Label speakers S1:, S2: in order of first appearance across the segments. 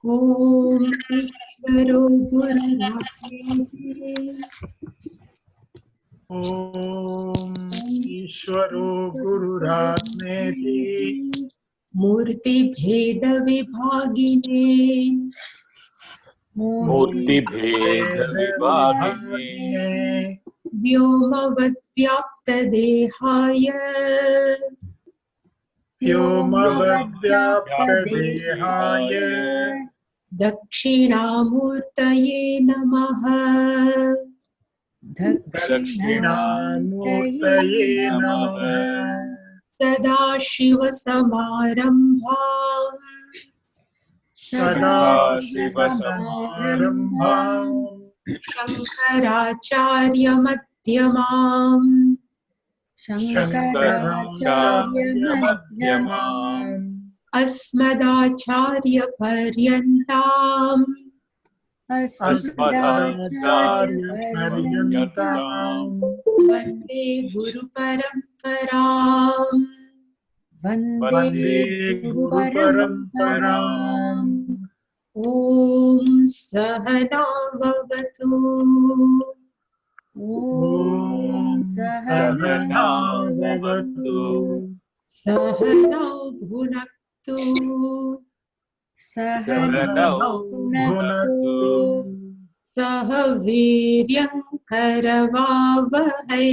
S1: ओम ईश्वरो गुरुरात्मेति
S2: ओम ईश्वरो गुरुरात्मेति
S1: मूर्तिभेद विभागिने व्योमवद्व्याप्तदेहाय दक्षिणामूर्तये नमः।
S2: दक्षिणामूर्तये नमः।
S1: सदाशिवसमारम्भाम् शङ्कराचार्यमध्यमाम् अस्मदाचार्यपर्यन्ताम् वन्दे गुरुपरम्पराम्। ॐ सहना भवतु सहनौ भुनक्तु सह वीर्यं करवावहै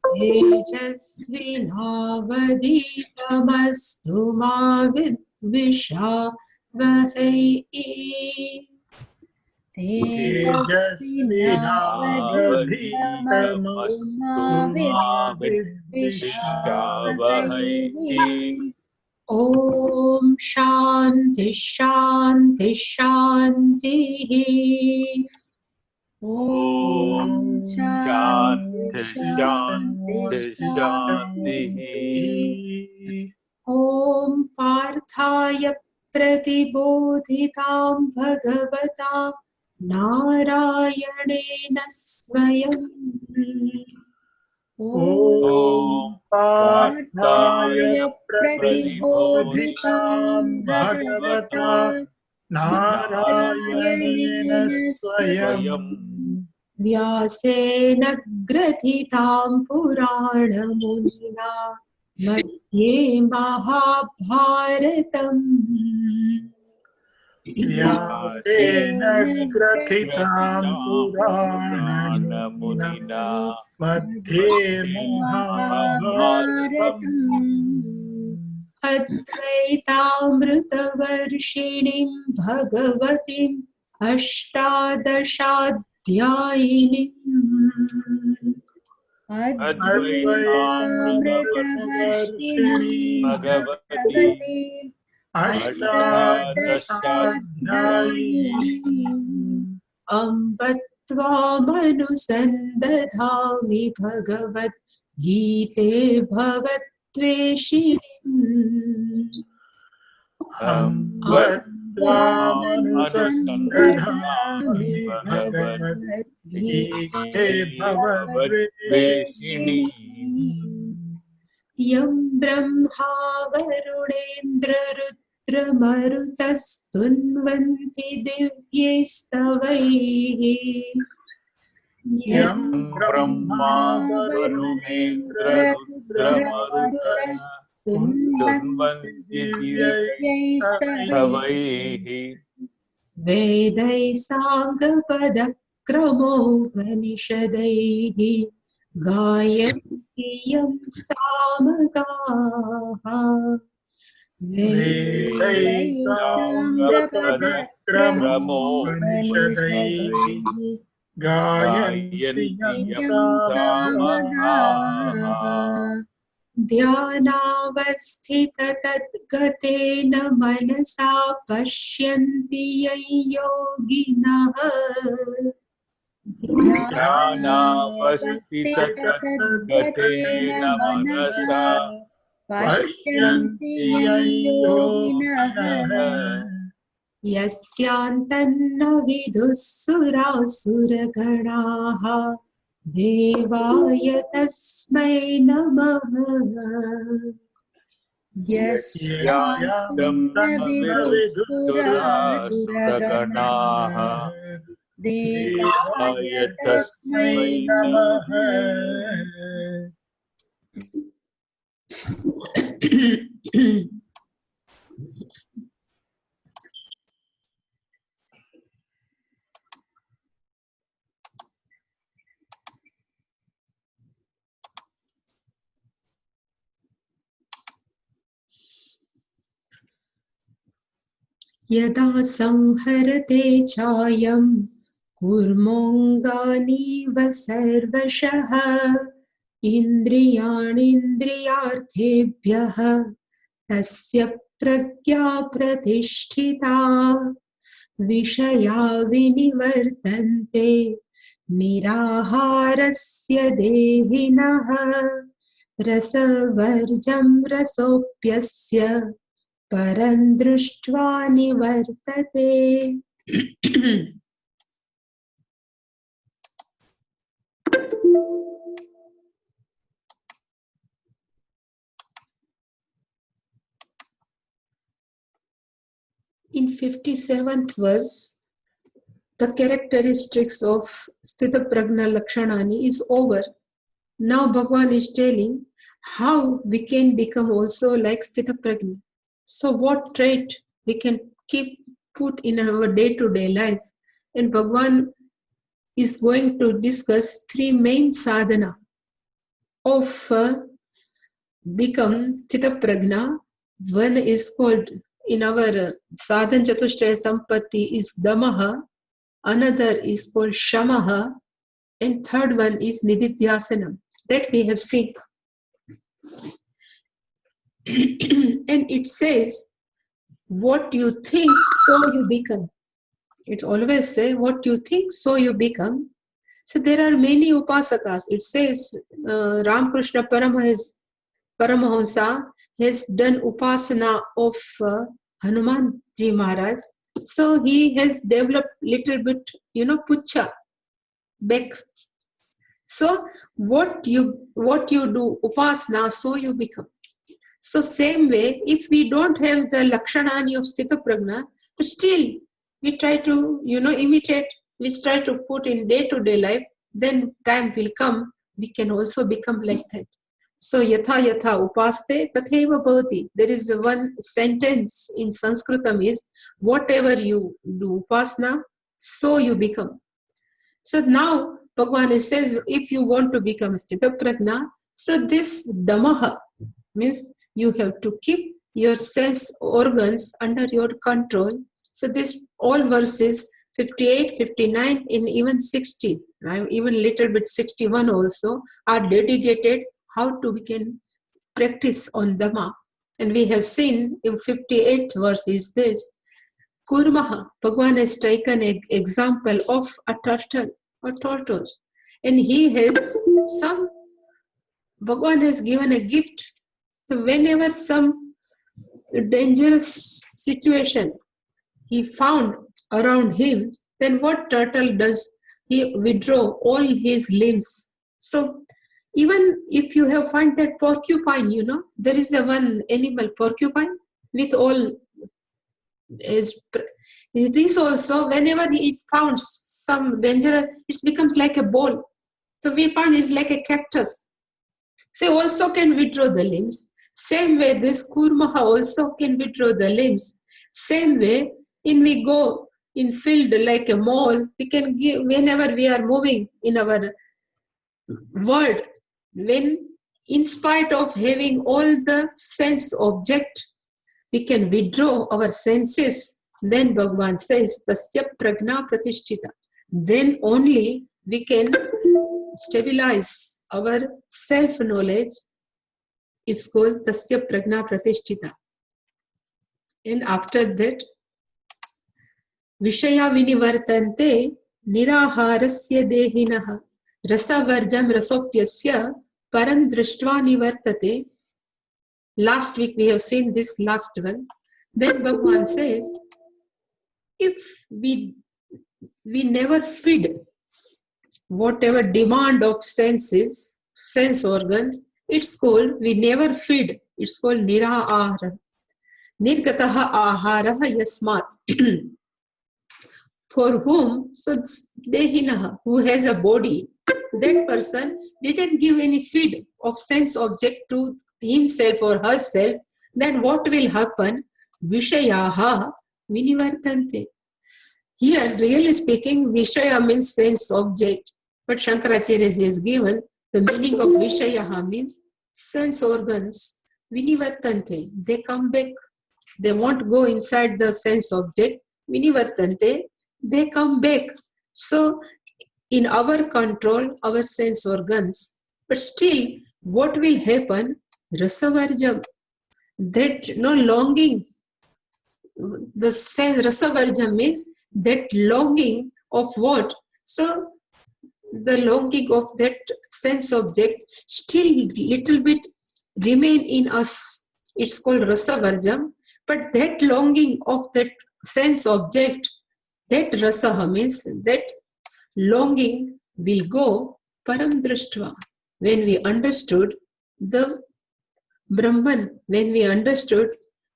S1: तेजस्विनावधीतमस्तु मा विद्विषावहै। ओम शांति शांति शांति।
S3: ओम शांति शांति शांति।
S1: ओम पार्थाय प्रतिबोधितां भगवता नारायणेन स्वयं।
S2: ओम पार्थाय प्रतिबोधितां भगवता नारायणेन स्वयं।
S1: व्यासेन ग्रथितां पुराणमुनिना मध्ये महाभारतम्।
S2: व्यासेन ग्रथितां पुराणमुनिना मध्ये महाभारतम्।
S1: अद्वैतामृतवर्षिणीं भगवतीम् अष्टादशाध्यायिनीम्।
S2: अद्वैतामृतवर्षिणीं भगवतीम् अष्टादशाध्यायिनीम्।
S1: अम्ब त्वामनुसन्दधामि भगवद्गीते भवद्वेषिणीम्।
S2: अम्ब त्वामनुसन्दधामि भगवद्गीते भवद्वेषिणीम्।
S1: यं ब्रह्मा वरुणेन्द्ररुद्रमरुतस्तुन्वन्ति दिव्यैस्तवैः।
S2: यं ब्रह्मा वरुणेन्द्ररुद्रमरुतस्तुन्वन्ति दिव्यैस्तवैः।
S1: वेदैः साङ्गपदक्रमोपनिषदैः गायन्ति यं सामगाः।
S2: वेदैः साङ्गपदक्रमोपनिषदैः गायन्ति यं सामगाः।
S1: ध्यानावस्थिततद्गतेन मनसा पश्यन्ति यं योगिनः।
S3: ध्यानावस्थिततद्गतेन मनसा पश्यन्ति यं योगिनः।
S1: यस्यान्तन्न विदुः सुरासुरगणाः देवाय तस्मै नमः।
S3: यस्यान्तं न विदुःसुरासुरगणाः देवाय तस्मै नमः।
S1: यदा संहरते चायं कूर्मोऽङ्गानीव सर्वशः इन्द्रियाणीन्द्रियार्थेभ्यः तस्य प्रज्ञा प्रतिष्ठिता। विषया विनिवर्तन्ते निराहारस्य देहिनः रसवर्जं रसोऽप्यस्य परं दृष्ट्वा निवर्तते। In 57th verse, the characteristics of Sthita Prajna Lakshanani is over. Now Bhagavan is telling how we can become also like Sthita Prajna. So what trait we can put in our day-to-day life. And Bhagavan is going to discuss three main sadhana of become Sthita Prajna. One is called in our Sadhan Chatushtaya Sampatti is Damaha, another is called Shamaha, and third one is Nididhyasanam. That we have seen. And it says, what you think, so you become. It always says, what you think, so you become. So there are many upasakas. It says, Ramakrishna Paramahamsa has done upasana of Hanuman Ji Maharaj. So he has developed little bit, pucha, back. So what you do, upasana, so you become. So same way, if we don't have the Lakshanani of Sthita Prajna, but still we try to, imitate, we try to put in day-to-day life, then time will come, we can also become like that. So yatha yatha upaste tatheva bhavati. There is one sentence in Sanskritam is, whatever you do upasana, so you become. So now Bhagavan says, if you want to become Sthita Prajna, so this damaha means you have to keep your sense organs under your control. So this all verses 58, 59 and even 60, right? Even little bit 61 also are dedicated how to we can practice on Dhamma. And we have seen in 58th verse is this. Kurmaha, Bhagavan has taken an example of a turtle or tortoise. And he has Bhagavan has given a gift. So whenever some dangerous situation he found around him, then what turtle does? He withdraw all his limbs. So even if you have found that porcupine, there is a one animal porcupine with all this also, whenever it found some danger, it becomes like a ball. So we found it's like a cactus. So also can withdraw the limbs. Same way this Kurmaha also can withdraw the limbs. Same way, we go in field like a mole, we can give, whenever we are moving in our world, when in spite of having all the sense object, we can withdraw our senses, then Bhagavan says, Tasya Prajna Pratishtita. Then only we can stabilize our self-knowledge. It's called Tasya Prajna Pratishtita. And after that, Vishaya Vinivartante Niraharasya Dehinaha Rasavarjam Rasopyasya Param Drishtva Nivartate. Last week we have seen this last one. Then Bhagavan says, if we never feed whatever demand of senses, sense organs, it's called, we never feed. It's called nirahara. Nirgataha aharaha yasmat. For whom, so dehinaha, who has a body, that person didn't give any feed of sense object to himself or herself, then what will happen? Vishayaha vinivartante. Here, really speaking, Vishaya means sense object, but Shankaracharya has given the meaning of Vishayaha means sense organs. Vinivartante, they come back. They won't go inside the sense object. Vinivartante, they come back. So, in our control, our sense organs. But still, what will happen? Rasavarjam. That no longing. The sense rasavarjam means that longing of what? So, the longing of that sense object still little bit remain in us. It's called rasavarjam. But that longing of that sense object, that rasaha means that longing will go param drashtva. When we understood the Brahman, when we understood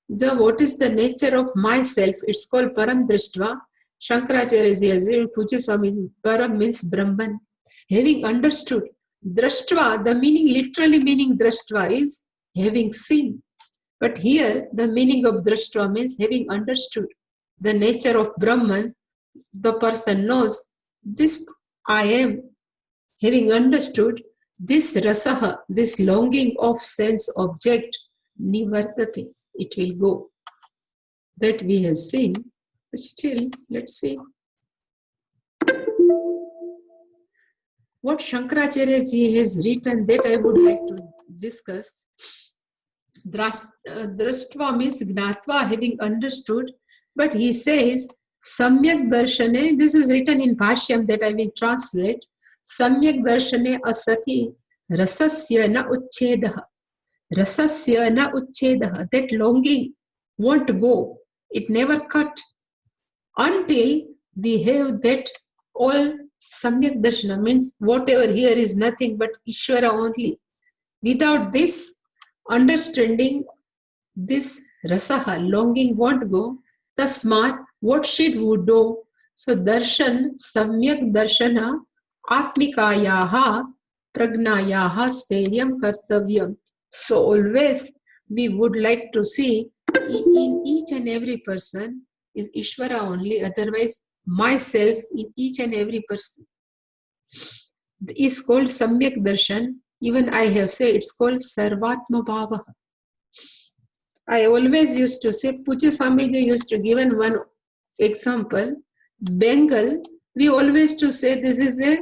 S1: the what is the nature of myself, it's called param drashtva. Shankaracharya says, Pujya Swami, param means Brahman. Having understood, drashtva, the meaning, literally meaning drashtva is having seen. But here, the meaning of drashtva means having understood the nature of Brahman. The person knows, this I am. Having understood this rasaha, this longing of sense object, nivartate, it will go. That we have seen, but still, let's see. What Shankaracharya ji has written, that I would like to discuss. Drashtva means gnatva, having understood, but he says, Samyak darshane, this is written in Bhashyam that I will translate. Samyak darshane asati rasasya na uchchedaha. Rasasya na uchchedaha. That longing won't go. It never cut until we have that all samyak darshana, means whatever here is nothing but Ishvara only. Without this understanding, this rasaha, longing won't go. Tasmat, what should we do? So darshan, samyak darshana, atmikayaha, pragnayaha, steyam kartavyam. So always we would like to see in each and every person is Ishvara only, otherwise myself in each and every person. Is called samyak darshan. Even I have said it's called sarvatma bhava. I always used to say, Pujya Swamiji used to give one example, Bengal, we always to say this is a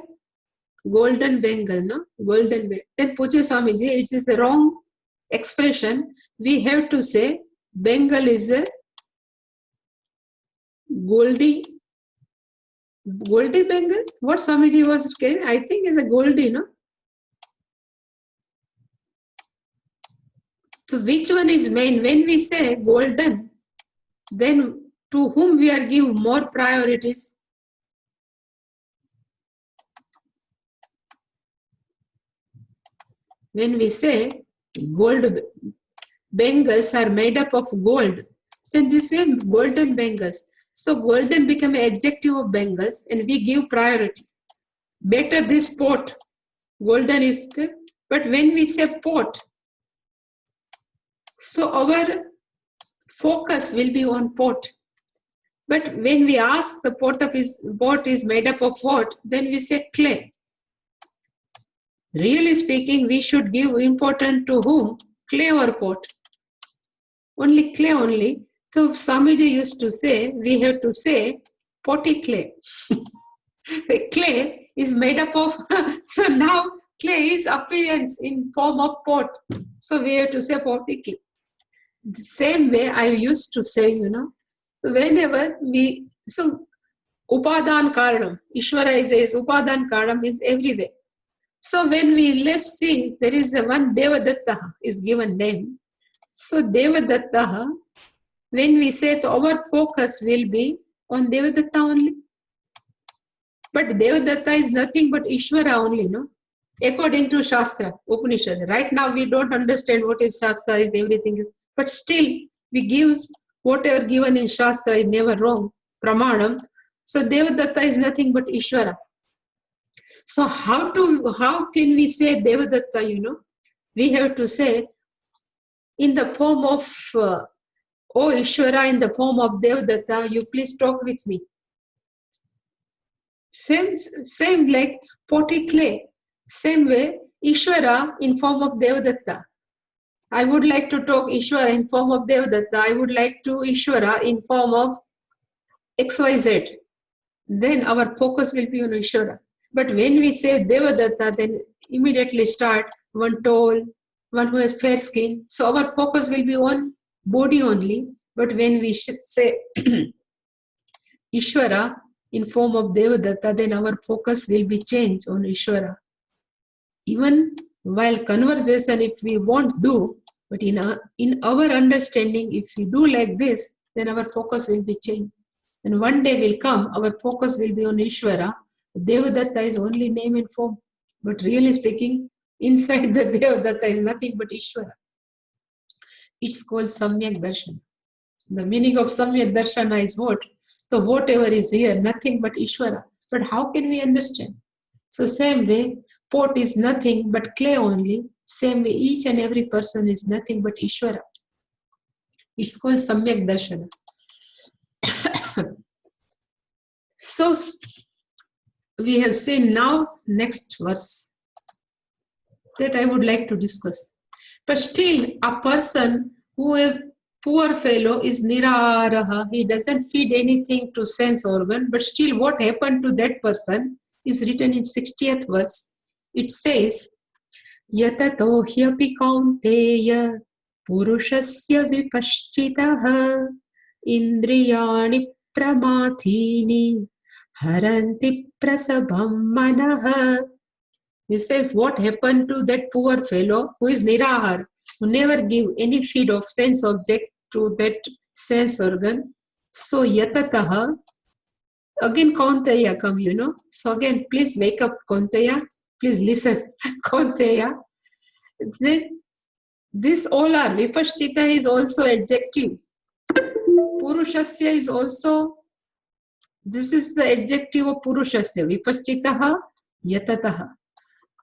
S1: golden Bengal, no? Golden Bengal. Then Pujya Swamiji, it is a wrong expression. We have to say Bengal is a Goldie Bengal? What Swamiji was saying? I think is a Goldie, no? So which one is main? When we say golden, then to whom we are give more priorities? When we say gold Bengals are made up of gold, so this is golden Bengals. So golden become an adjective of Bengals and we give priority. Better this pot. Golden is the, but when we say pot, so our focus will be on pot. But when we ask the pot is made up of what, then we say clay. Really speaking, we should give importance to whom? Clay or pot? Only clay only. So Swamiji used to say, we have to say potty clay. The clay is made up of, so now clay is appearance in form of pot. So we have to say potty clay. The same way I used to say, whenever we, so Upadan Karanam, Ishvara says Upadan Karanam is everywhere. So when we let's see, there is one Devadattaha is given name. So Devadattaha, when we say our focus will be On Devadatta only. But Devadatta is nothing but Ishvara only, no? According to Shastra, Upanishad. Right now we don't understand what is Shastra, is everything. But still, we give whatever given in Shastra is never wrong. Pramanam. So Devadatta is nothing but Ishvara. So how can we say Devadatta, We have to say in the form of, oh Ishvara, in the form of Devadatta, you please talk with me. Same like potty clay. Same way, Ishvara in form of Devadatta. I would like to talk Ishvara in form of Devadatta. I would like to Ishvara in form of XYZ. Then our focus will be on Ishvara. But when we say Devadatta, then immediately start one tall, one who has fair skin. So our focus will be on body only. But when we say Ishvara in form of Devadatta, then our focus will be changed on Ishvara. Even while conversation, if we won't do, but in our understanding, if we do like this, then our focus will be changed. And one day will come, our focus will be on Ishvara. Devadatta is only name and form. But really speaking, inside the Devadatta is nothing but Ishvara. It's called Samyak Darshana. The meaning of Samyak Darshana is what? So whatever is here, nothing but Ishvara. But how can we understand? So same way, pot is nothing but clay only. Same way, each and every person is nothing but Ishvara. It's called Samyak Darshana. So we have seen now next verse that I would like to discuss. But still, a person who a poor fellow is niraharaha, he doesn't feed anything to sense organ, but still what happened to that person is written in 60th verse. It says, Yatato hyapi kaunteya purushasya vipaschitaha indriyani pramathini haranti prasabham manaha. He says, what happened to that poor fellow who is nirahar, who never give any feed of sense object to that sense organ? So yatataha, again Kaunteya come, So again, please wake up Kaunteya, please listen Kaunteya. Then this all are, Vipaschita is also adjective. Purushasya is also, this is the adjective of Purushasya. Vipaschitaha, yatataha.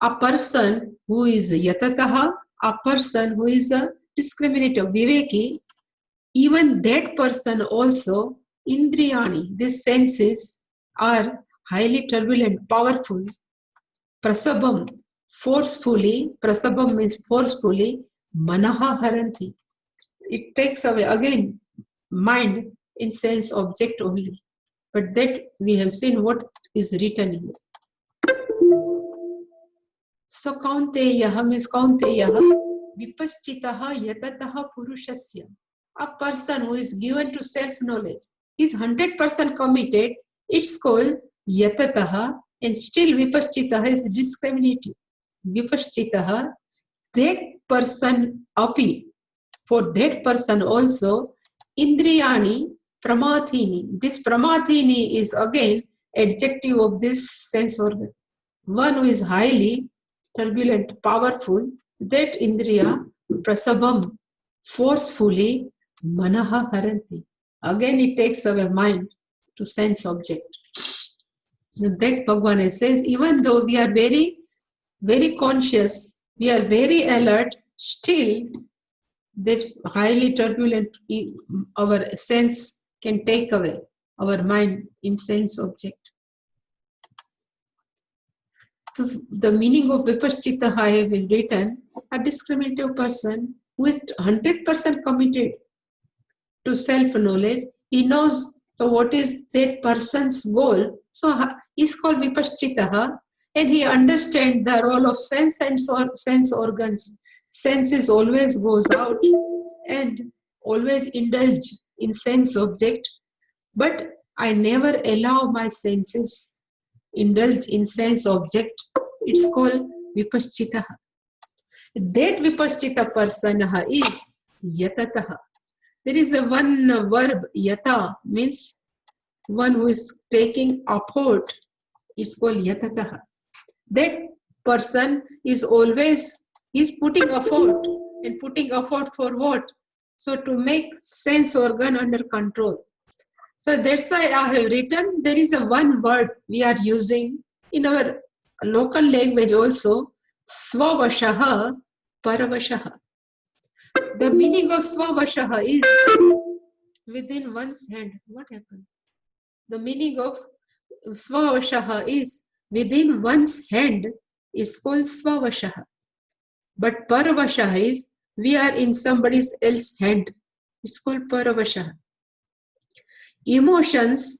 S1: A person who is yatataha, a person who is a discriminative, viveki, even that person also, indriyani, these senses are highly turbulent, powerful. Prasabham, forcefully, prasabham means forcefully, manaha haranti. It takes away, again, mind in sense object only. But that we have seen what is written here. So Kaunteyaha means Kaunteyaha, vipaschitaha yatataha purushasya. A person who is given to self-knowledge is 100% committed. It's called yatataha, and still vipaschitaha is discriminative. Vipaschitaha, that person api, for that person also, indriyani pramathini. This pramathini is again adjective of this sense organ. One who is highly turbulent, powerful, that indriya prasabham, forcefully, manaha haranti. Again it takes away mind to sense object. That Bhagavan says, even though we are very, very conscious, we are very alert, still this highly turbulent, our sense can take away our mind in sense object. So the meaning of vipaschita I have written, a discriminative person who is 100% committed to self-knowledge. He knows so what is that person's goal. So he is called vipaschita, and he understands the role of sense and sense organs. Senses always goes out and always indulge in sense object, but I never allow my senses indulge in sense object. It's called vipaschita. That vipaschita person is yatataha. There is a one verb, yata, means one who is taking effort is called yatataha. That person is always, he's putting effort. And putting effort for what? So to make sense organ under control. So that's why I have written, there is a one word we are using in our local language also, svavashaha, paravashaha. The meaning of svavashaha is within one's hand. What happened? The meaning of svavashaha is within one's hand is called svavashaha. But paravashaha is we are in somebody else's hand. It's called paravashaha. Emotions,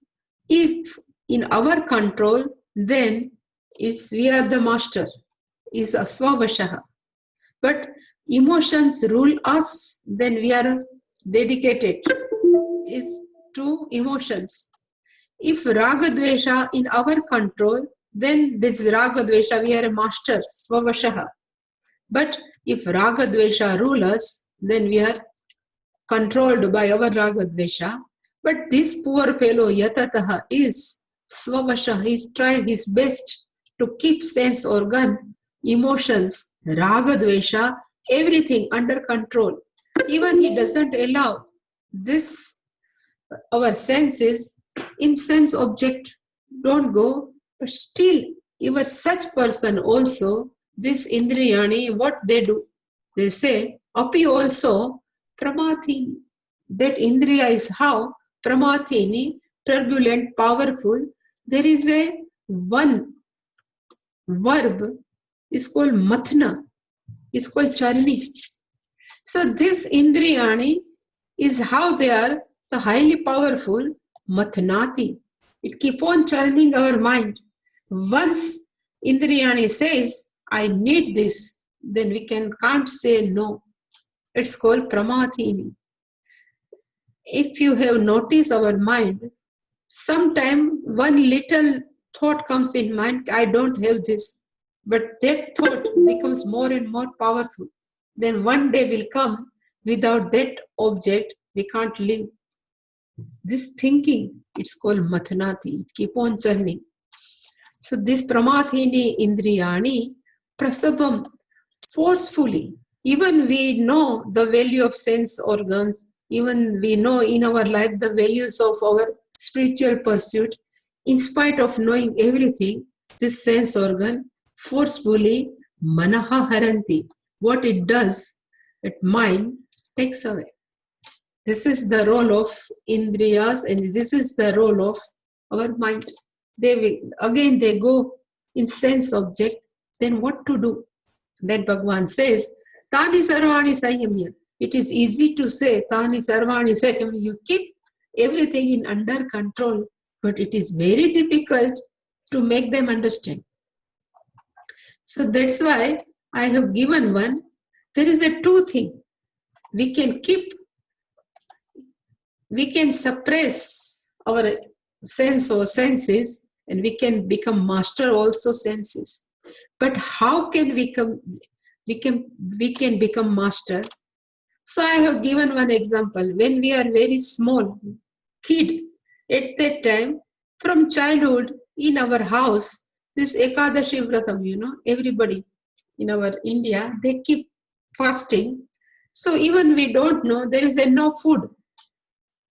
S1: if in our control, then we are the master, is a svavashaha. But emotions rule us, then we are dedicated is to emotions. If raga dvesha in our control, then this raga dvesha we are a master, svavashaha. But if raga dvesha rule us, then we are controlled by our raga dvesha. But this poor fellow yatataha is svavasha. He's tried his best to keep sense organ, emotions, raga dvesha, everything under control. Even he doesn't allow this, our senses in sense object don't go, but still even such person also, this indriyani, what they do? They say, api also pramathini. That indriya is how? Pramathini, turbulent, powerful. There is a one verb is called mathna, is called charni. So this indriyani is how they are so highly powerful, mathnati. It keep on churning our mind. Once indriyani says, I need this, then we can't say no. It's called pramathini. If you have noticed our mind, sometime one little thought comes in mind, I don't have this. But that thought becomes more and more powerful. Then one day will come, without that object, we can't live. This thinking, it's called mathanati. Keep on churning. So this pramathini indriyani prasabam, forcefully. Even we know the value of sense organs. Even we know in our life the values of our spiritual pursuit. In spite of knowing everything, this sense organ forcefully manaha haranti. What it does, mind takes away. This is the role of indriyas and this is the role of our mind. They go in sense object. Then what to do? Then Bhagavan says, Tani sarvani sayamya. It is easy to say, Tani sarvani sayamya. You keep everything in under control, but it is very difficult to make them understand. So that's why I have given one. There is a two thing. We can suppress our sense or senses and we can become master also senses. But how can we can become master? So I have given one example. When we are very small kid, at that time, from childhood in our house, this Ekadashi Vratam, everybody in our India, they keep fasting. So even we don't know, there is no food,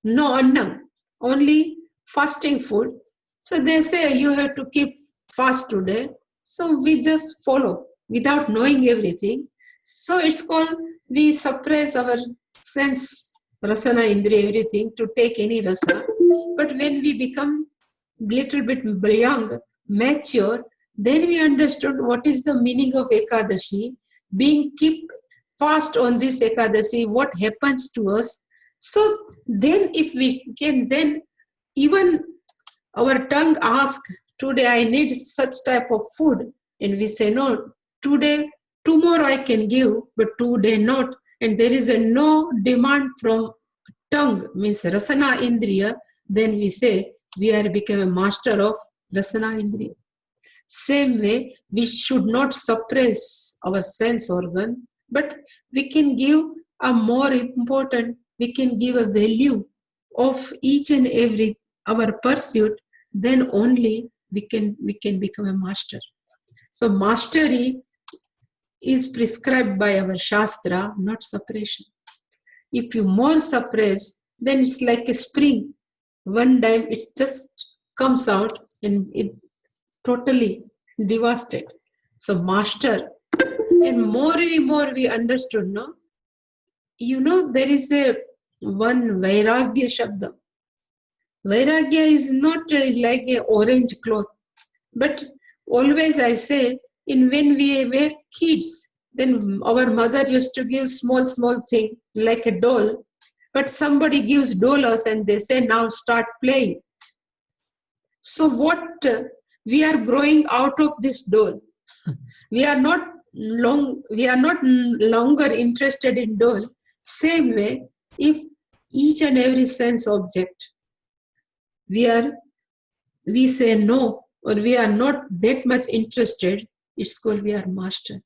S1: no annam, only fasting food. So they say you have to keep fast today. So we just follow without knowing everything. So it's called, we suppress our sense, rasana, indriya, everything to take any rasa. But when we become little bit young, mature, then we understood what is the meaning of Ekadashi, being keep fast on this Ekadashi, what happens to us. So then if we can, then even our tongue asks, today I need such type of food. And we say, no, today, tomorrow I can give, but today not. And there is no demand from tongue, means rasana indriya. Then we say, we are become a master of rasana indriya. Same way, we should not suppress our sense organ, but we can give a more important, we can give a value of each and every our pursuit, then only we can become a master. So mastery is prescribed by our Shastra, not suppression. If you more suppress, then it's like a spring. One time it just comes out and it totally devastated. So master, and more we understood, no? You know, there is a one Vairagya Shabda. Vairagya is not like a orange cloth, but always I say, in when we were kids, then our mother used to give small thing like a doll, but somebody gives dollars and they say, now start playing. So what we are growing out of this doll. We are not longer interested in doll. Same way, if each and every sense object we say no, or we are not that much interested, it's called we are master.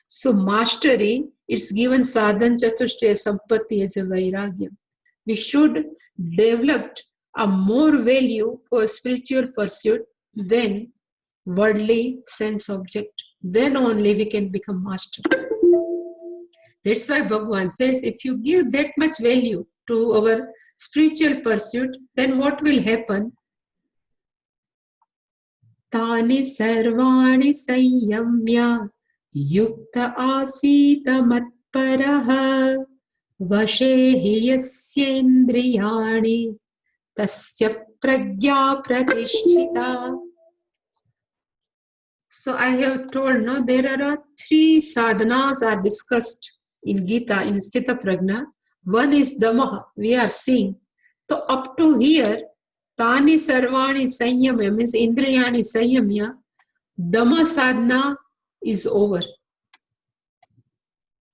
S1: So mastery, it's given sadhan chatushtaya sampatti as a vairagya. We should develop a more value for spiritual pursuit than worldly sense object. Then only we can become master. That's why Bhagavan says, if you give that much value to our spiritual pursuit, then what will happen? Tani sarvani sanyamya yukta asita matparaha vashe yasyendriyani tasya pragya pratishtita. So I have told, no, there are 3 sadhanas are discussed in Gita, in Sthita Prajna. One is Damaha, we are seeing. So up to here, Tani Sarvani Sanyamya means Indriyani Sanyamya, Dhamma sadhana is over.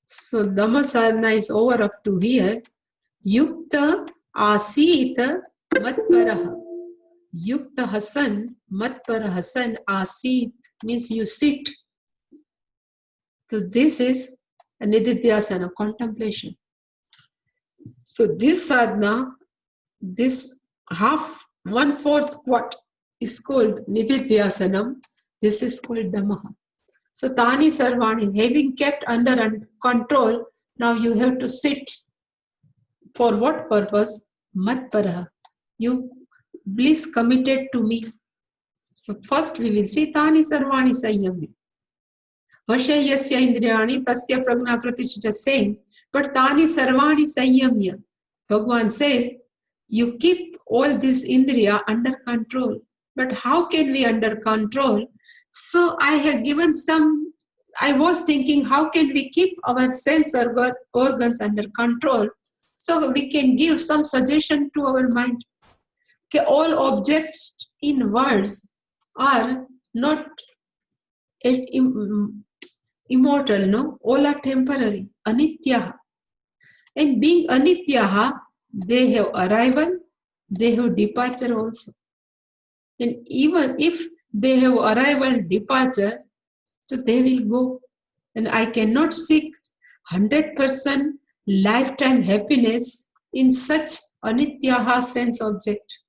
S1: So Dhamma sadhana is over up to here. Yukta Asita Matparaha. Yukta Hasan, Matpara Hasan, Asit means you sit. So this is a Nididhyasana, contemplation. So this sadhana, this 1/4 squat is called Nididhyasanam. This is called Dhammaha. So Tani Sarvani, having kept under control, now you have to sit. For what purpose? Matparaha. You bliss committed to me. So first we will see Tani Sarvani Sanyamya. Vashe yasya indriyani tasya pragna pratishtha, saying, but Tani Sarvani Sanyamya. Bhagavan says, you keep all this indriya under control. But how can we under control? So I have given I was thinking, how can we keep our sense organs under control? So we can give some suggestion to our mind. Okay, all objects in worlds are not immortal, no? All are temporary, anityaha. And being anityaha, they have arrival, they have departure also. And even if they have arrival and departure, so they will go. And I cannot seek 100% lifetime happiness in such anityaha sense object.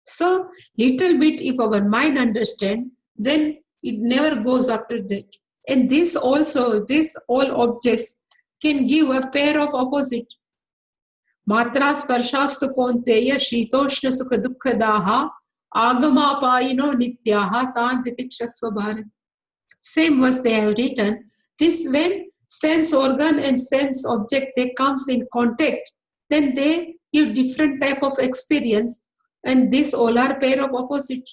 S1: So little bit if our mind understand, then it never goes after that. And this all objects can give a pair of opposite. Matra sparshastu konteya shitoshna sukha dukkadaha agamapayino nityaha tan titikshasva bharat. Same verse they have written. This when sense organ and sense object they comes in contact, then they give different type of experience, and this all are pair of opposite.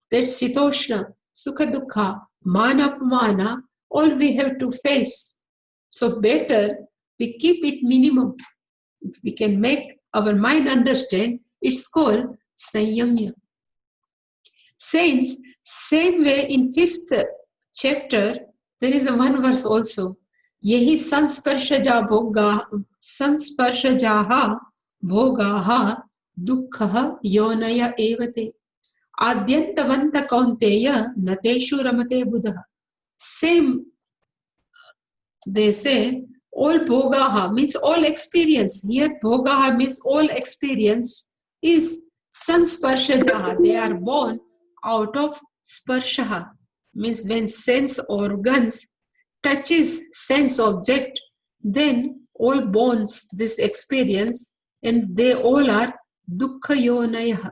S1: That's shitoshna, sukha dukkha, mana apmana, all we have to face. So better we keep it minimum. If we can make our mind understand, it's called sanyamya. Saints, same way in 5th chapter, there is a one verse also. Yehi sansparshajaha bhogaha dukkha yonaya evate adyantavanta kaunteya nateshu ramate buddha. Same, they say, all bhogaha means all experience. Here bhogaha means all experience is Sansparshajaha, they are born out of sparshaha, means when sense organs touches sense object, then all bonds this experience, and they all are dukkha yonaya.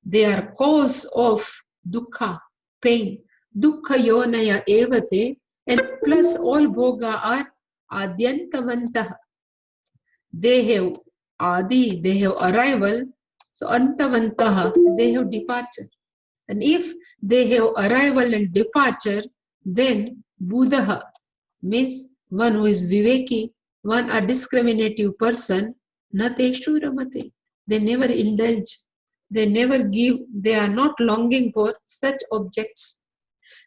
S1: They are cause of dukkha, pain. Dukkha yonaya evate, and plus all bhoga are adyantavantaha. They have adi, they have arrival. So antavantaha, they have departure. And if they have arrival and departure, then buddha means one who is viveki, one a discriminative person, nateshu ramate. They never indulge, they never give, they are not longing for such objects.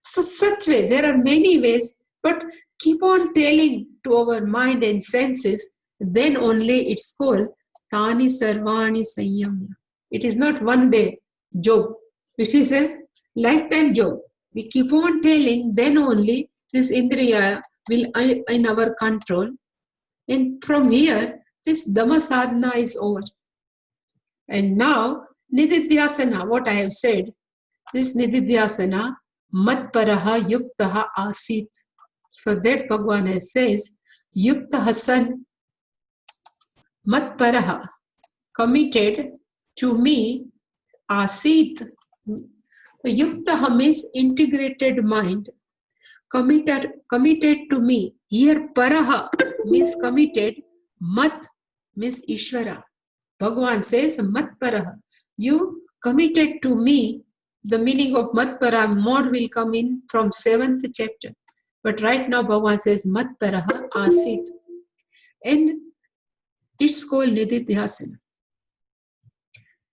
S1: So such way, there are many ways, but keep on telling to our mind and senses, then only it's called Tani Sarvani Sanyamya. It is not one day job. It is a lifetime job. We keep on telling, then only this Indriya will in our control. And from here, this Dhamma sadhana is over. And now, Nididhyasana, what I have said, this Nididhyasana, Matparaha Yuktaha Asit. So that Bhagavan says, Yuktaha San, Matparaha, committed to me, Asit. Yuktaha means integrated mind. Committed to me. Here Paraha means committed. Mat means Ishvara. Bhagavan says Mat Paraha. You committed to me. The meaning of Mat Para, more will come in from 7th chapter. But right now Bhagavan says Mat Paraha Asit. And it's called Nididhyasana.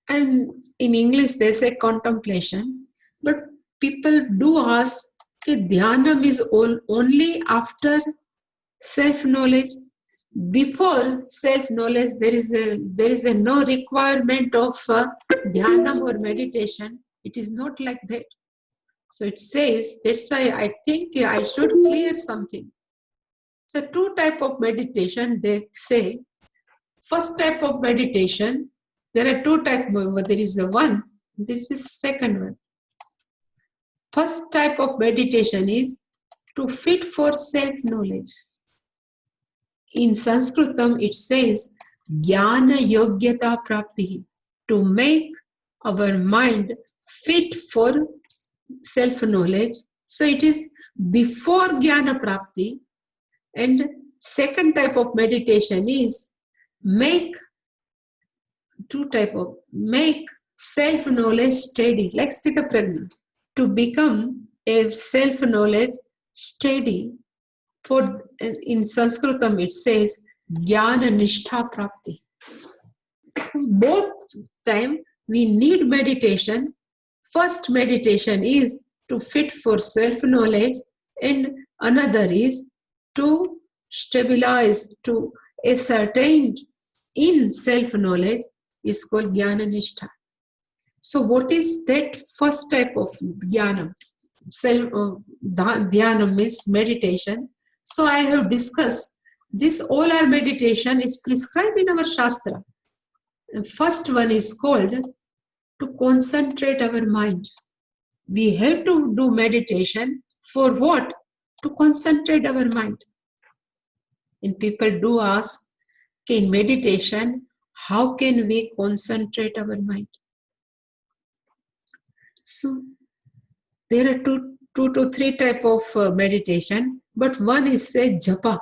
S1: And in English they say contemplation. But people do ask, Dhyanam is only after self-knowledge. Before self-knowledge, there is a no requirement of Dhyanam or meditation. It is not like that. So it says, that's why I think I should clear something. So two types of meditation, they say. First type of meditation, there are two types. There is the one, this is second one. First type of meditation is to fit for self-knowledge. In Sanskritam, it says, Jnana Yogyata Prapti, to make our mind fit for self-knowledge. So it is before Jnana Prapti. And second type of meditation is make self-knowledge steady, like Sthita Prajna. To become a self-knowledge steady, for in Sanskritam it says Jnana Nishtha Prapti. Both time we need meditation. First meditation is to fit for self-knowledge, and another is to stabilize, to ascertain in self-knowledge, is called Jnana Nishtha. So what is that first type of Dhyanam? Dhyanam means meditation. So I have discussed this, all our meditation is prescribed in our Shastra. The first one is called to concentrate our mind. We have to do meditation for what? To concentrate our mind. And people do ask, in meditation, how can we concentrate our mind? So there are two to three type of meditation, but one is say japa,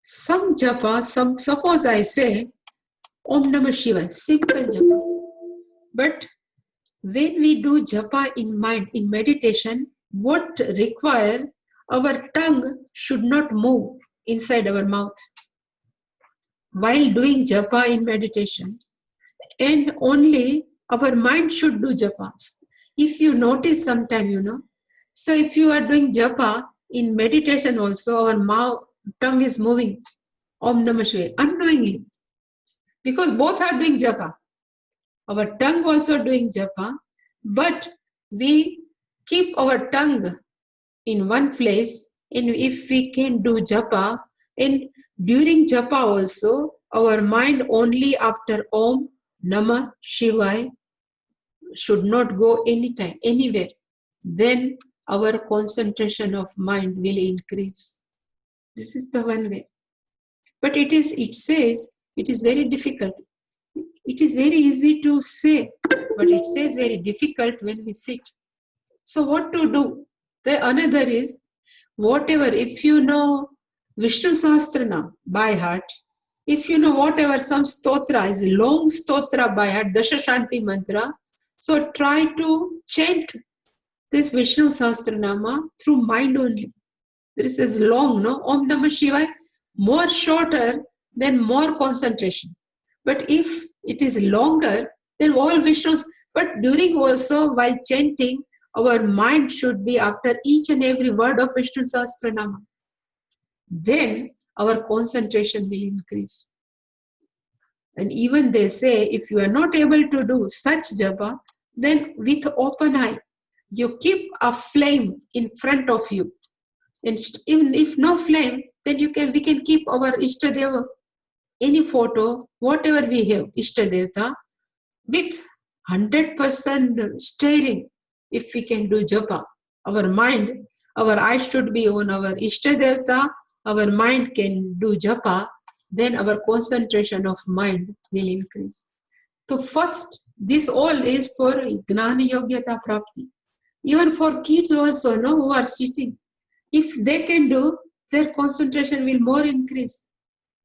S1: Some japa, suppose I say Om Namah Shivaya, simple japa. But when we do japa in mind, in meditation, what require, our tongue should not move inside our mouth while doing japa in meditation, and only our mind should do japas. If you notice sometime, so if you are doing japa in meditation also, our tongue is moving, Om Namah Shivaya, unknowingly. Because both are doing japa. Our tongue also doing japa, but we keep our tongue in one place, and if we can do japa, and during japa also, our mind only after Om, Namah Shivaya should not go anytime, anywhere. Then our concentration of mind will increase. This is the one way. But it says it is very difficult. It is very easy to say, but it says very difficult when we sit. So what to do? The another is, whatever, if you know Vishnu Sahasranam by heart, if you know whatever, some stotra is a long stotra by heart, Dasha Shanti mantra, so try to chant this Vishnu Sahasranama through mind only. This is long, no? Om Namah Shivaya, more shorter, then more concentration. But if it is longer, then all Vishnu, but during also while chanting, our mind should be after each and every word of Vishnu Sahasranama. Then our concentration will increase. And even they say, if you are not able to do such japa, then with open eye, you keep a flame in front of you. And even if no flame, then we can keep our Ishtadeva, any photo, whatever we have, Ishtadevta, with 100% staring. If we can do japa, our mind, our eyes should be on our Ishtadevta, our mind can do japa, then our concentration of mind will increase. So first, this all is for Gnana Yogyata Prapti. Even for kids also, no, who are sitting, if they can do, their concentration will more increase.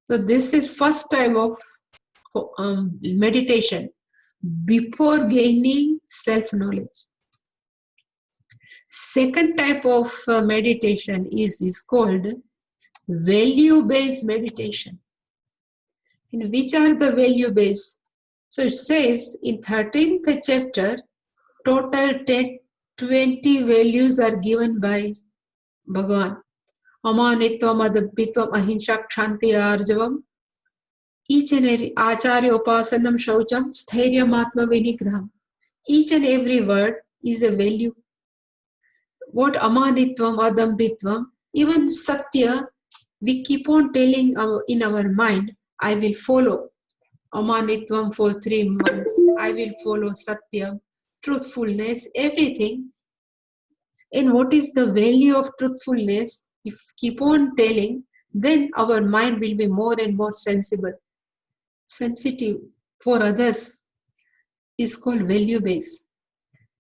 S1: So this is first type of meditation before gaining self-knowledge. Second type of meditation is called value-based meditation. And which are the value-based? So it says in 13th chapter, total 20 values are given by Bhagavan. Amanitvam, adabhitvam, ahimsa, kshanti, arjavam. Each and every acharya, upasanam, shaucham, stairyam, atma, vinigraham. Each and every word is a value. What amanitvam, adabhitvam, even satya, we keep on telling in our mind, I will follow amanitvam for 3 months. I will follow satya, truthfulness, everything. And what is the value of truthfulness? If keep on telling, then our mind will be more and more sensitive for others. Is called value-based.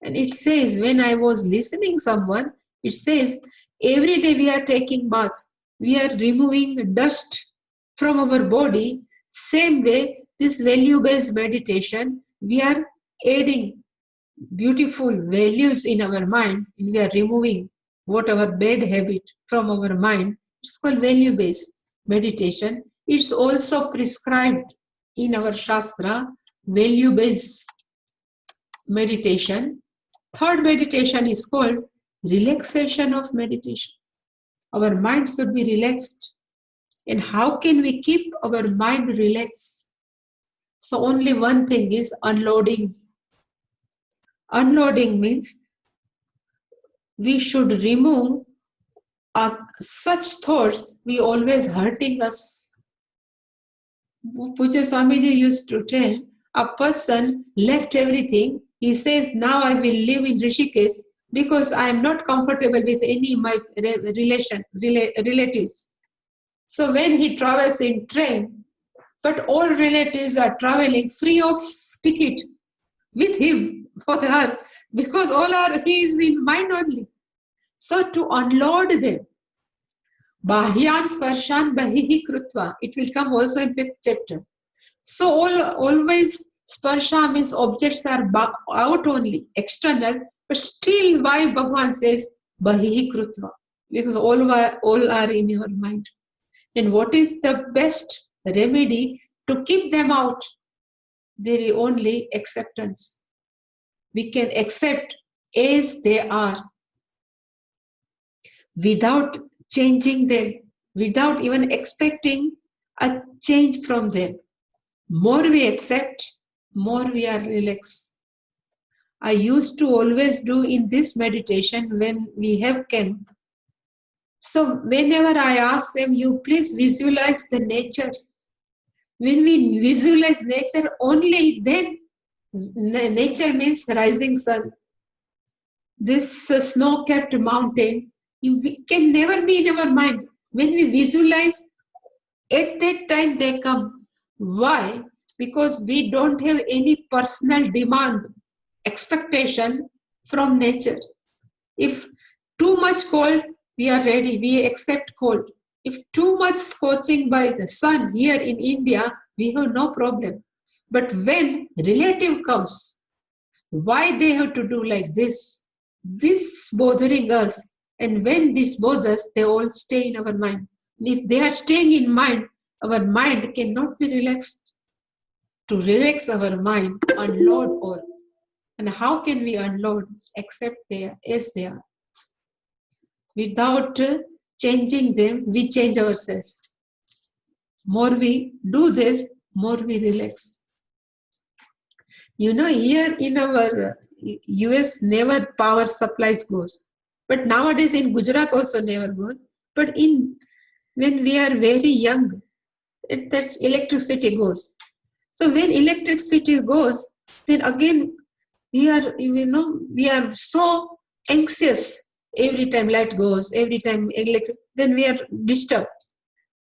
S1: And it says, when I was listening someone, it says, every day we are taking bath, we are removing dust from our body. Same way, this value-based meditation, we are adding beautiful values in our mind, and we are removing whatever bad habit from our mind. It's called value-based meditation. It's also prescribed in our Shastra, value-based meditation. Third meditation is called relaxation of meditation. Our mind should be relaxed. And how can we keep our mind relaxed? So only one thing is unloading. Unloading means we should remove such thoughts we always hurting us. Pujya Swamiji used to tell, a person left everything. He says, now I will live in Rishikesh because I am not comfortable with any of my relatives. So when he travels in train, but all relatives are traveling free of ticket with him for her, because he is in mind only. So to unload them, Bahyan Sparshan Bahihi Krutva, it will come also in 5th chapter. So always Sparsha means objects are out only, external, but still why Bhagavan says Bahihi Krutva? Because all are in your mind. And what is the best remedy to keep them out? There is only acceptance. We can accept as they are without changing them, without even expecting a change from them. More we accept, more we are relaxed. I used to always do in this meditation when we have camp. So whenever I ask them, you please visualize the nature. When we visualize nature, only then nature means rising sun. This snow-capped mountain, we can never be in our mind. When we visualize, at that time they come. Why? Because we don't have any personal demand, expectation from nature. If too much cold, we are ready, we accept cold. If too much scorching by the sun here in India, we have no problem. But when relative comes, why they have to do like this? This bothering us. And when this bothers, they all stay in our mind. If they are staying in mind, our mind cannot be relaxed. To relax our mind, unload all. And how can we unload except they are as they are? Without changing them, we change ourselves. More we do this, more we relax. You know, here in our US, never power supplies goes. But nowadays in Gujarat also never goes. But when we are very young, that electricity goes. So when electricity goes, then again we are so anxious every time light goes, every time then we are disturbed.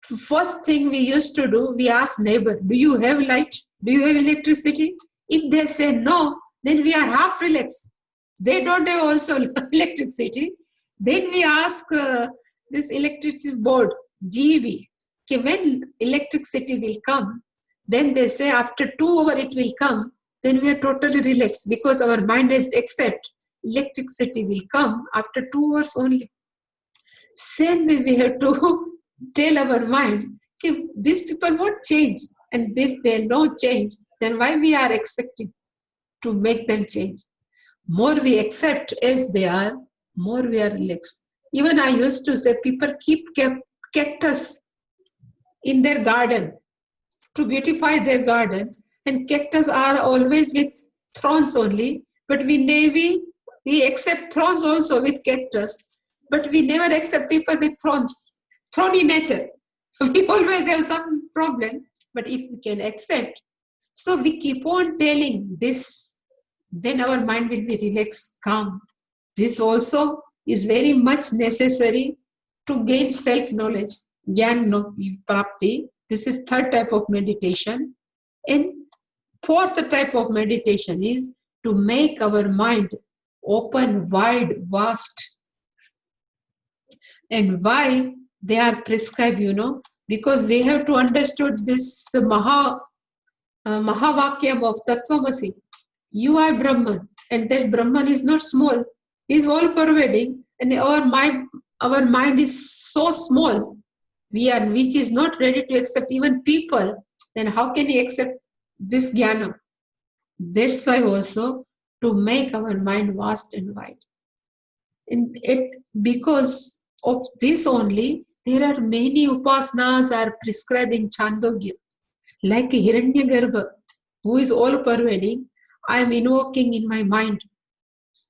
S1: First thing we used to do, we ask neighbor, do you have light? Do you have electricity? If they say no, then we are half relaxed. They don't have also electricity. Then we ask this electricity board, GEB, okay, when electricity will come, then they say after 2 hours it will come, then we are totally relaxed because our mind is accept electricity will come after 2 hours only. Same way we have to tell our mind, okay, these people won't change. And if they don't change, then why we are expecting to make them change? More we accept as they are, more we are relaxed. Even I used to say people keep cactus in their garden to beautify their garden, and cactus are always with thorns only, but we accept thorns also with cactus, but we never accept people with thorns, thorny nature. We always have some problem, but if we can accept, so we keep on telling this, then our mind will be relaxed, calm. This also is very much necessary to gain self-knowledge, Gyan Prapti. This is third type of meditation. And fourth type of meditation is to make our mind open, wide, vast. And why they are prescribed, because we have to understand this Mahavakyam of Tattvamasi. You are Brahman, and that Brahman is not small. He is all pervading, and our mind is so small, which is not ready to accept even people. Then how can he accept this jnana? That's why also to make our mind vast and wide. And because of this only, there are many upasanas are prescribed in Chandogya, like Hiranyagarbha, who is all pervading. I am invoking in my mind,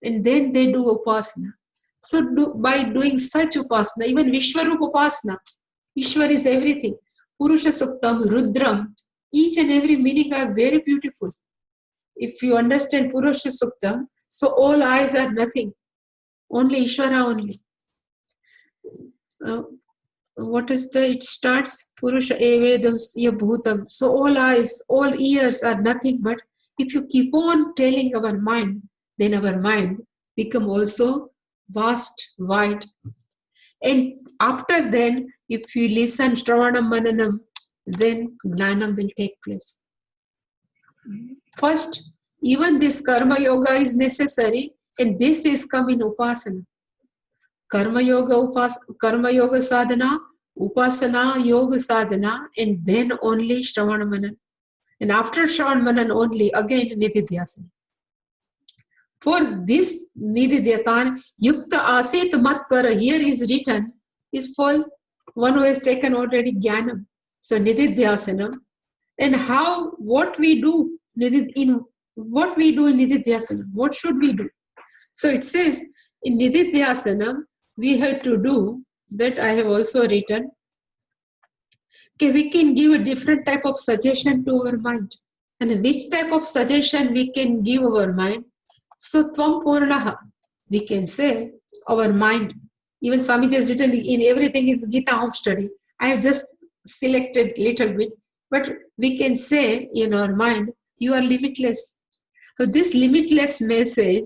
S1: and then they do upasana. So by doing such upasana, even Vishwarup upasana, Ishwar is everything. Purusha Suktam, Rudram, each and every meaning are very beautiful. If you understand Purusha Suktam, so all eyes are nothing, only Ishvara only. It starts Purusha Evedam Yabhutam. So all eyes, all ears are nothing, but if you keep on telling our mind, then our mind become also vast, wide. And after then, if you listen Shravanam Mananam, then Gnanam will take place. First, even this Karma Yoga is necessary, and this is come in Upasana. Karma Yoga Sadhana, Upasana Yoga Sadhana, and then only Shravana Manan. And after Shravana Manan only, again Nididhyasana. For this Nididhyatan, Yukta Asit Matpara, here is written, is for one who has taken already Jnanam. So Nididhyasana. And what we do in Nididhyasana, what should we do? So it says, in Nididhyasana, we have to do, that I have also written, Okay, we can give a different type of suggestion to our mind. And which type of suggestion we can give our mind? So, Tvam Purnaha, we can say our mind. Even Swamiji has written in everything is Gita home study. I have just selected little bit, but we can say in our mind, you are limitless. So this limitless message,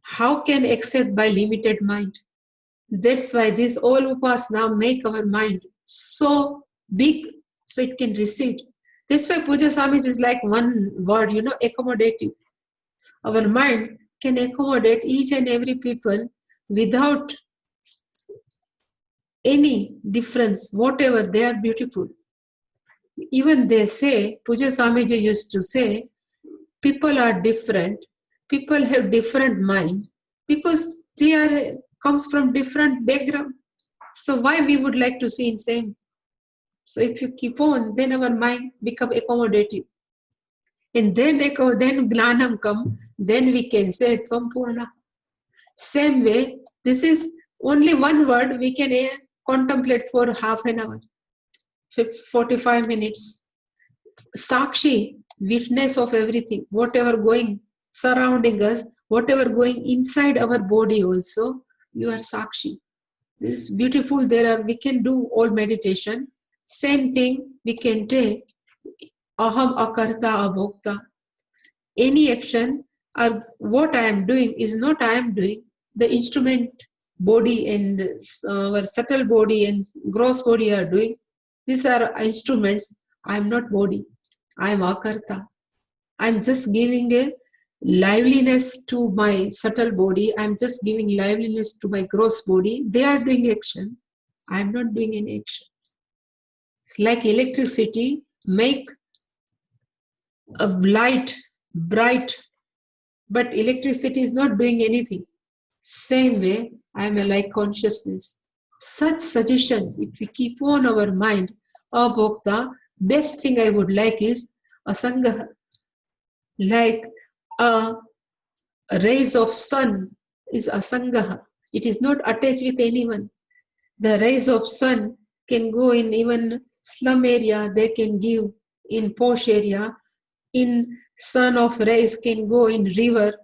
S1: how can accept by limited mind? That's why this all upasana make our mind so big so it can receive. That's why Puja Swami is like one word, accommodative. Our mind can accommodate each and every people without any difference, whatever, they are beautiful. Even they say, Puja Swamiji used to say, people are different, people have different mind because they are comes from different background. So why we would like to see in same? So if you keep on, then our mind become accommodative. And then Gnanam come, then we can say Tvam Purna. Same way, this is only one word we can contemplate for half an hour, 45 minutes. Sakshi, witness of everything, whatever going surrounding us, whatever going inside our body also, you are Sakshi. This is beautiful. We can do all meditation. Same thing we can take. Aham akarta abhokta. Any action or what I am doing is not I am doing. The instrument body and our subtle body and gross body are doing. These are instruments. I am not body. I am akarta. I am just giving a liveliness to my subtle body. I am just giving liveliness to my gross body. They are doing action. I am not doing any action. It's like electricity, make a light bright, but electricity is not doing anything. Same way, I am a like consciousness. Such suggestion, if we keep on our mind, abhokta, best thing I would like is asanga, like a rays of sun is asangaha. It is not attached with anyone. The rays of sun can go in even slum area, they can give in posh area. In sun of rays can go in river,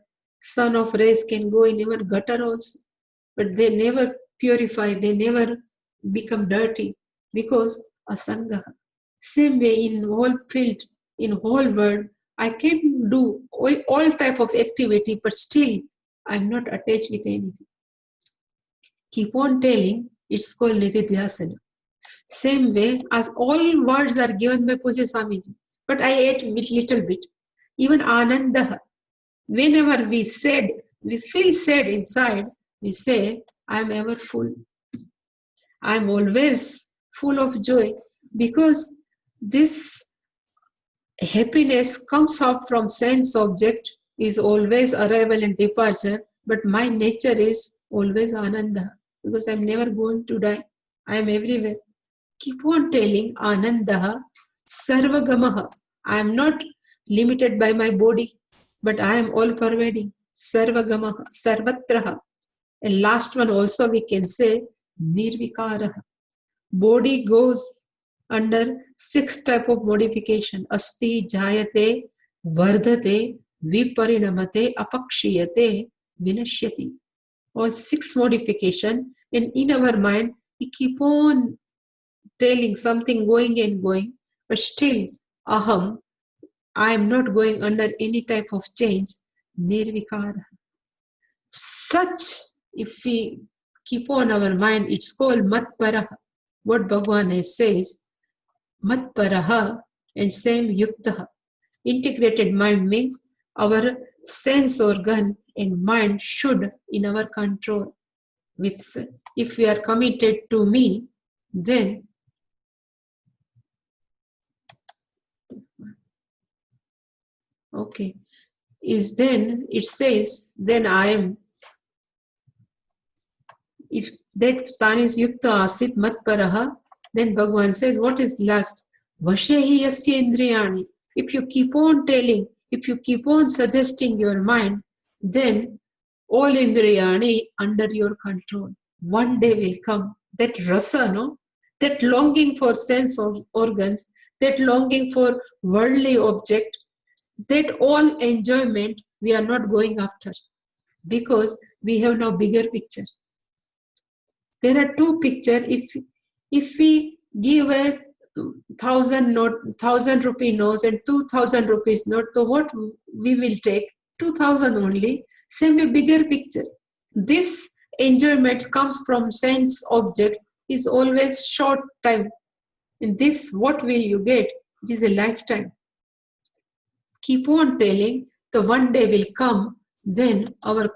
S1: sun of rays can go in even gutter also. But they never purify, they never become dirty because asangaha. Same way in whole field, in whole world, I can do all type of activity, but still I'm not attached with anything. Keep on telling, it's called Nididhyasana. Same way as all words are given by Puja Swamiji, but I add with little bit. Even Anandaha, whenever we feel sad inside, we say, I am ever full. I am always full of joy because this happiness comes out from sense object, is always arrival and departure, but my nature is always Ananda because I am never going to die. I am everywhere. Keep on telling Anandaha, Sarvagamaha. I am not limited by my body, but I am all pervading. Sarvagamaha, Sarvatraha. And last one also we can say Nirvikaraha. Body goes under 6 type of modification. Asti, Jayate, Vardhate, Viparinamate, Apakshiyate, Vinashyati. All 6 modification. And in our mind, we keep on telling something going and going, but still, aham, I am not going under any type of change. Nirvikara. Such, if we keep on our mind, it's called matparaha. What Bhagavan says, matparaha and same yuktaha. Integrated mind means our sense organ and mind should in our control. With, if we are committed to me, then okay, is then it says, then I am. If that sthana is yukta asit matparaha, then Bhagavan says, what is last? Vashehi yasya indriyani. If you keep on telling, if you keep on suggesting your mind, then all indriyani under your control. One day will come, that rasa, no? that longing for sense of organs, that longing for worldly object, that all enjoyment we are not going after because we have no bigger picture. There are two pictures. If we give a 1,000 rupee notes and 2,000 rupees note, so what we will take? 2,000 only. Same a bigger picture. This enjoyment comes from sense object is always short time. And this, what will you get? It is a lifetime. Keep on telling, the one day will come, then our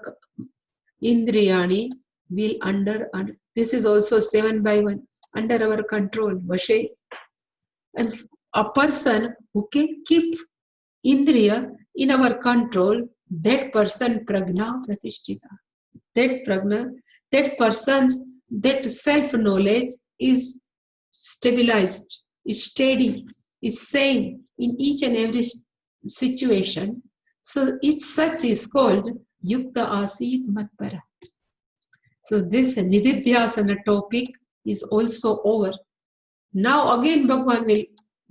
S1: Indriyani will under this is also 7 by 1, under our control, Vashe. And a person who can keep Indriya in our control, that person pragna pratishtita. That pragna, that person's, that self-knowledge is stabilized, is steady, is same in each and every situation. So each such is called Yukta Asit Matpara. So this Nididhyasana topic is also over. Now again Bhagwan will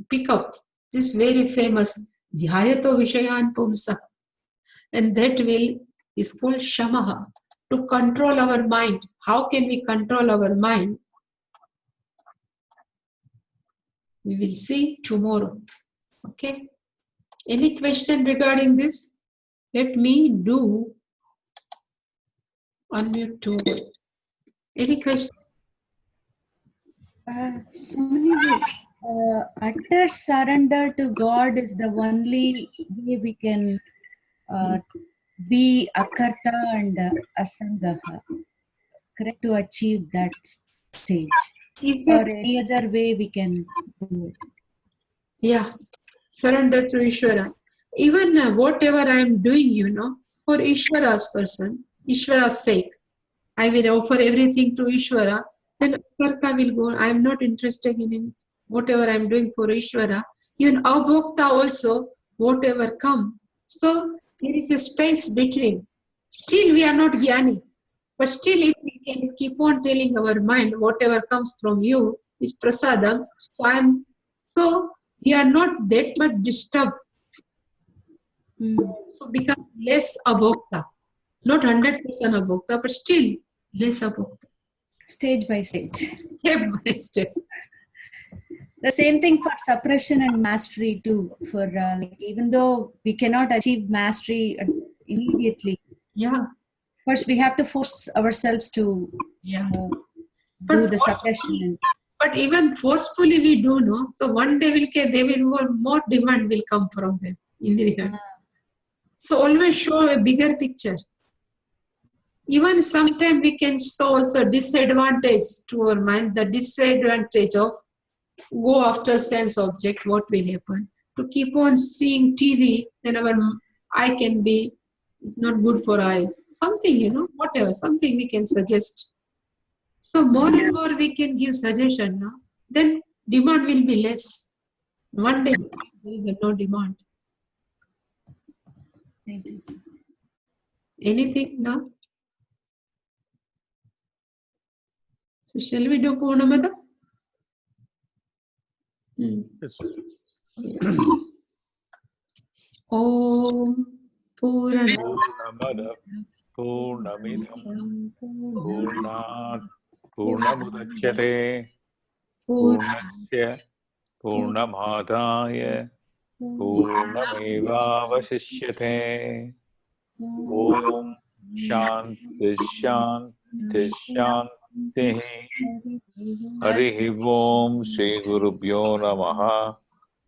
S1: pick up this very famous Dhyayato Vishayan Pumsa. And that is called Shamaha, to control our mind. How can we control our mind? We will see tomorrow. Okay? Any question regarding this? Let me do unmute to any question?
S4: Swaminiji, utter surrender to God is the only way we can be akarta and asangaha, correct, to achieve that stage.
S1: Is
S4: Or
S1: it?
S4: any other way we can do it.
S1: Yeah, surrender to Ishvara. Even whatever I am doing, for Ishvara's person, Ishvara's sake, I will offer everything to Ishvara, then Karta will go. I am not interested in it. Whatever I am doing for Ishvara, even Abhokta also, whatever come. So there is a space between. Still we are not Jnani. But still if we can keep on telling our mind, whatever comes from you is prasadam. So we are not that much disturbed. So becomes less abhokta. Not 100% abhokta, but still less abhokta.
S4: Stage by stage.
S1: Step by step.
S4: The same thing for suppression and mastery too. For like, even though we cannot achieve mastery immediately,
S1: Yeah.
S4: first we have to force ourselves to do the suppression.
S1: But even forcefully we do, no? So one day more demand will come from them in the return. So always show a bigger picture. Even sometimes we can show also disadvantage to our mind, the disadvantage of go after sense object, what will happen. To keep on seeing TV, then our eye can be, it's not good for eyes. Something, whatever, something we can suggest. So more and more we can give suggestion, no? Then demand will be less. One day there is no demand.
S4: Thank you.
S1: Anything now? So shall we do Purnamada? Om
S3: Purnamada Purnamidham Purnat Purnamudachyate Purnasya Purnamadaya Purnamevavasishyate. Om Shanti Shanti Shanti. Harihi Om Shri Gurubhyo Namaha.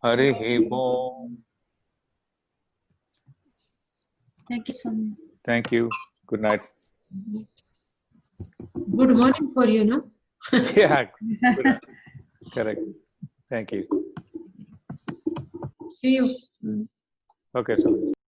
S3: Harihi Om.
S4: Thank you so much.
S3: Thank you. Good night.
S1: Good morning for you, no?
S3: Yeah, good. Correct. Thank you.
S1: See you.
S3: Okay, so.